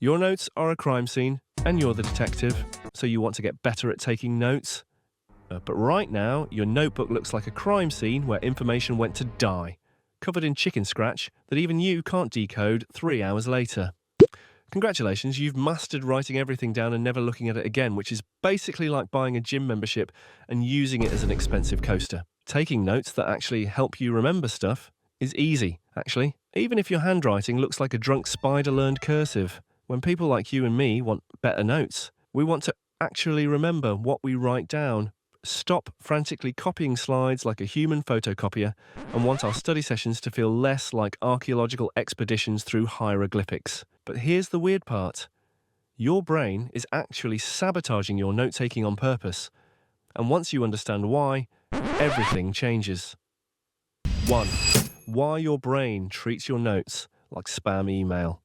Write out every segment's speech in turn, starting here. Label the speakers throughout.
Speaker 1: Your notes are a crime scene, and you're the detective, so you want to get better at taking notes. But right now, your notebook looks like a crime scene where information went to die, covered in chicken scratch that even you can't decode 3 hours later. Congratulations, you've mastered writing everything down and never looking at it again, which is basically like buying a gym membership and using it as an expensive coaster. Taking notes that actually help you remember stuff is easy, actually, even if your handwriting looks like a drunk spider learned cursive. When people like you and me want better notes, we want to actually remember what we write down. Stop frantically copying slides like a human photocopier and want our study sessions to feel less like archaeological expeditions through hieroglyphics. But here's the weird part. Your brain is actually sabotaging your note-taking on purpose. And once you understand why, everything changes. 1. Why your brain treats your notes like spam email.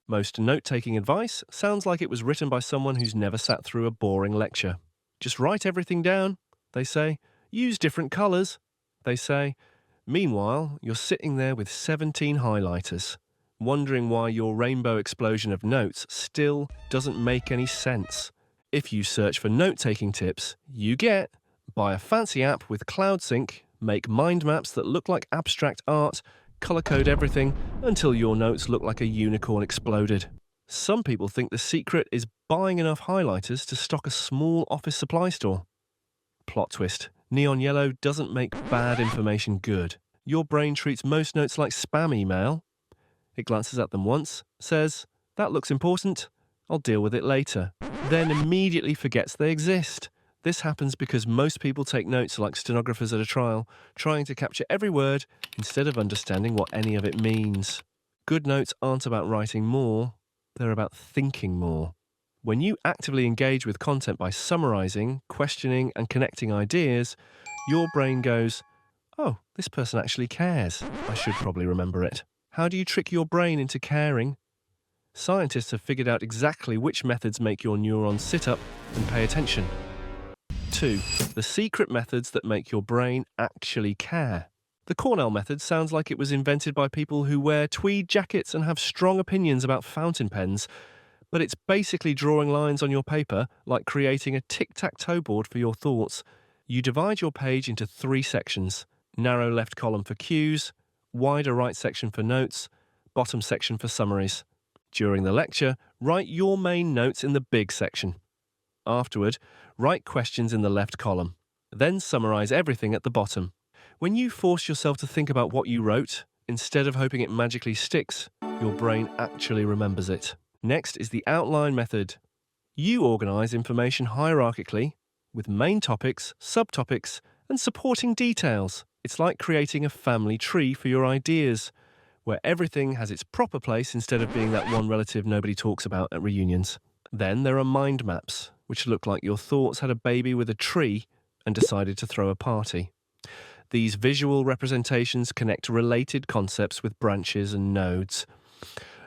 Speaker 1: Most note-taking advice sounds like it was written by someone who's never sat through a boring lecture. Just write everything down, they say. Use different colours, they say. Meanwhile, you're sitting there with 17 highlighters, wondering why your rainbow explosion of notes still doesn't make any sense. If you search for note-taking tips, you get buy a fancy app with cloud sync, make mind maps that look like abstract art, colour code everything until your notes look like a unicorn exploded. Some people think the secret is buying enough highlighters to stock a small office supply store. Plot twist. Neon yellow doesn't make bad information good. Your brain treats most notes like spam email. It glances at them once, says, "That looks important, I'll deal with it later," then immediately forgets they exist. This happens because most people take notes like stenographers at a trial, trying to capture every word instead of understanding what any of it means. Good notes aren't about writing more. They're about thinking more. When you actively engage with content by summarizing, questioning, and connecting ideas, your brain goes, "Oh, this person actually cares. I should probably remember it." How do you trick your brain into caring? Scientists have figured out exactly which methods make your neurons sit up and pay attention. 2. The secret methods that make your brain actually care. The Cornell Method sounds like it was invented by people who wear tweed jackets and have strong opinions about fountain pens, but it's basically drawing lines on your paper like creating a tic-tac-toe board for your thoughts. You divide your page into 3 sections: narrow left column for cues, wider right section for notes, bottom section for summaries. During the lecture, write your main notes in the big section. Afterward, write questions in the left column. Then summarize everything at the bottom. When you force yourself to think about what you wrote, instead of hoping it magically sticks, your brain actually remembers it. Next is the outline method. You organize information hierarchically with main topics, subtopics, and supporting details. It's like creating a family tree for your ideas, where everything has its proper place instead of being that one relative nobody talks about at reunions. Then there are mind maps, which look like your thoughts had a baby with a tree and decided to throw a party. These visual representations connect related concepts with branches and nodes.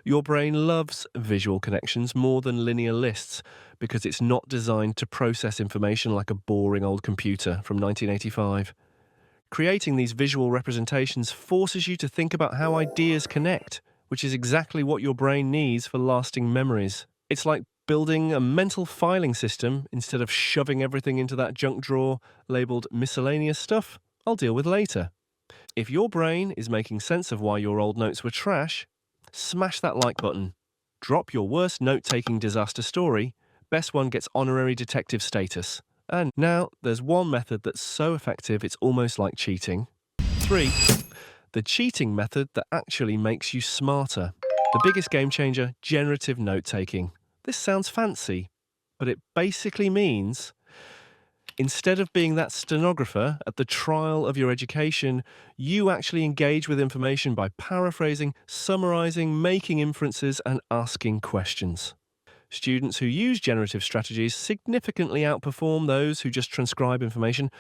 Speaker 1: Your brain loves visual connections more than linear lists because it's not designed to process information like a boring old computer from 1985. Creating these visual representations forces you to think about how ideas connect, which is exactly what your brain needs for lasting memories. It's like building a mental filing system instead of shoving everything into that junk drawer labeled miscellaneous stuff I'll deal with later. If your brain is making sense of why your old notes were trash, smash that like button. Drop your worst note-taking disaster story. Best one gets honorary detective status. And now there's one method that's so effective it's almost like cheating. 3. The cheating method that actually makes you smarter. The biggest game changer, generative note-taking. This sounds fancy, but it basically means instead of being that stenographer at the trial of your education, you actually engage with information by paraphrasing, summarizing, making inferences, and asking questions. Students who use generative strategies significantly outperform those who just transcribe information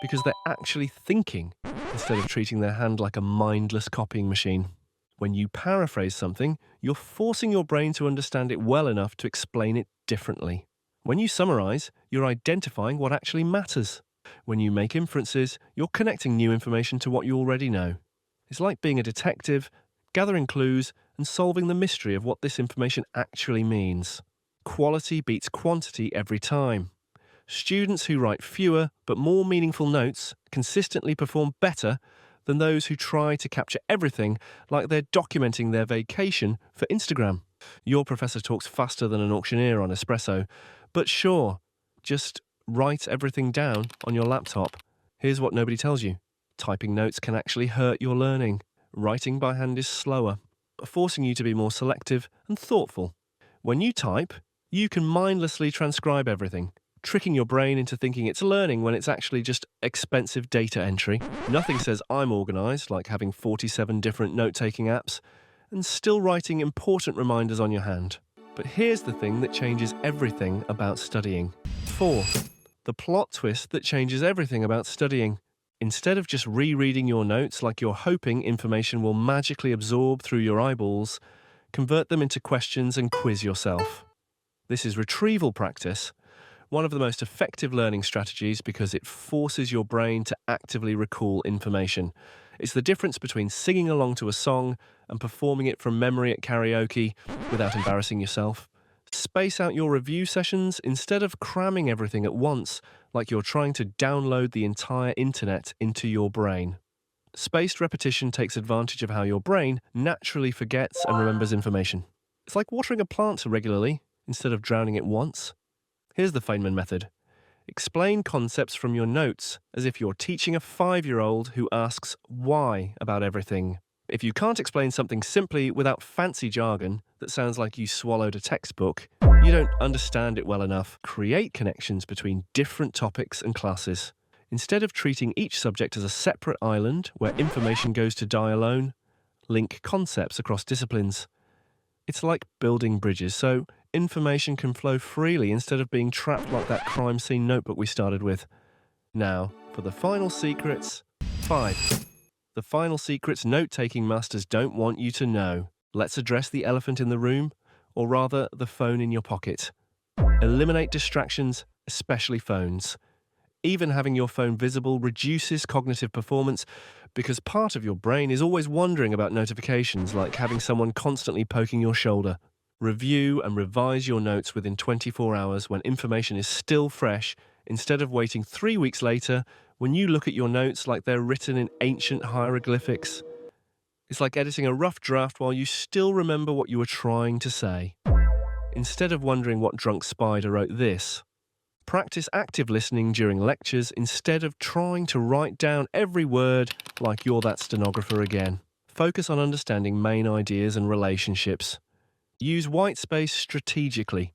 Speaker 1: because they're actually thinking instead of treating their hand like a mindless copying machine. When you paraphrase something, you're forcing your brain to understand it well enough to explain it differently. When you summarize, you're identifying what actually matters. When you make inferences, you're connecting new information to what you already know. It's like being a detective, gathering clues and solving the mystery of what this information actually means. Quality beats quantity every time. Students who write fewer but more meaningful notes consistently perform better than those who try to capture everything like they're documenting their vacation for Instagram. Your professor talks faster than an auctioneer on espresso, but sure, just write everything down on your laptop. Here's what nobody tells you. Typing notes can actually hurt your learning. Writing by hand is slower, forcing you to be more selective and thoughtful. When you type, you can mindlessly transcribe everything, tricking your brain into thinking it's learning when it's actually just expensive data entry. Nothing says I'm organised like having 47 different note-taking apps and still writing important reminders on your hand. But here's the thing that changes everything about studying. 4. The plot twist that changes everything about studying. Instead of just rereading your notes like you're hoping information will magically absorb through your eyeballs, convert them into questions and quiz yourself. This is retrieval practice, one of the most effective learning strategies because it forces your brain to actively recall information. It's the difference between singing along to a song and performing it from memory at karaoke without embarrassing yourself. Space out your review sessions instead of cramming everything at once like you're trying to download the entire internet into your brain. Spaced repetition takes advantage of how your brain naturally forgets and remembers information. It's like watering a plant regularly instead of drowning it once. Here's the Feynman method. Explain concepts from your notes as if you're teaching a 5-year-old who asks why about everything. If you can't explain something simply without fancy jargon that sounds like you swallowed a textbook, you don't understand it well enough. Create connections between different topics and classes. Instead of treating each subject as a separate island where information goes to die alone, link concepts across disciplines. It's like building bridges, so information can flow freely instead of being trapped like that crime scene notebook we started with. Now, for the final secrets. 5. The final secrets note-taking masters don't want you to know. Let's address the elephant in the room, or rather, the phone in your pocket. Eliminate distractions, especially phones. Even having your phone visible reduces cognitive performance because part of your brain is always wondering about notifications, like having someone constantly poking your shoulder. Review and revise your notes within 24 hours when information is still fresh, instead of waiting 3 weeks later when you look at your notes like they're written in ancient hieroglyphics. It's like editing a rough draft while you still remember what you were trying to say. Instead of wondering what drunk spider wrote this, practice active listening during lectures instead of trying to write down every word like you're that stenographer again. Focus on understanding main ideas and relationships. Use white space strategically.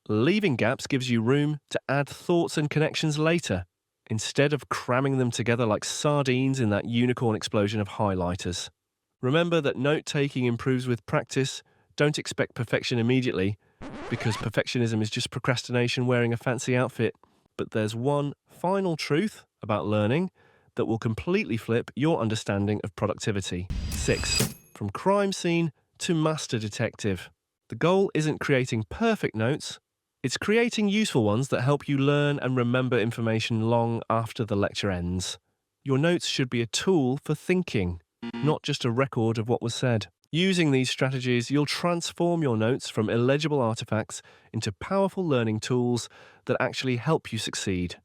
Speaker 1: Leaving gaps gives you room to add thoughts and connections later, instead of cramming them together like sardines in that unicorn explosion of highlighters. Remember that note-taking improves with practice. Don't expect perfection immediately, because perfectionism is just procrastination wearing a fancy outfit. But there's one final truth about learning that will completely flip your understanding of productivity. 6. From crime scene to master detective. The goal isn't creating perfect notes, it's creating useful ones that help you learn and remember information long after the lecture ends. Your notes should be a tool for thinking, not just a record of what was said. Using these strategies, you'll transform your notes from illegible artifacts into powerful learning tools that actually help you succeed.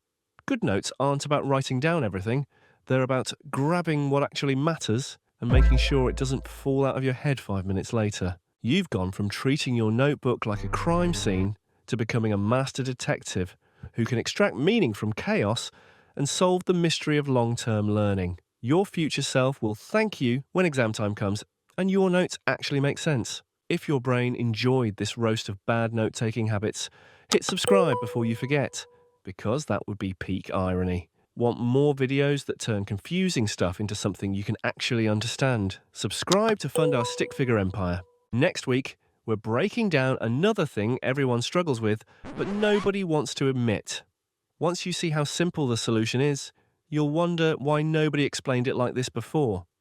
Speaker 1: Good notes aren't about writing down everything, they're about grabbing what actually matters and making sure it doesn't fall out of your head 5 minutes later. You've gone from treating your notebook like a crime scene to becoming a master detective who can extract meaning from chaos and solve the mystery of long-term learning. Your future self will thank you when exam time comes and your notes actually make sense. If your brain enjoyed this roast of bad note-taking habits, hit subscribe before you forget, because that would be peak irony. Want more videos that turn confusing stuff into something you can actually understand? Subscribe to fund our stick figure empire. Next week, we're breaking down another thing everyone struggles with, but nobody wants to admit. Once you see how simple the solution is, you'll wonder why nobody explained it like this before.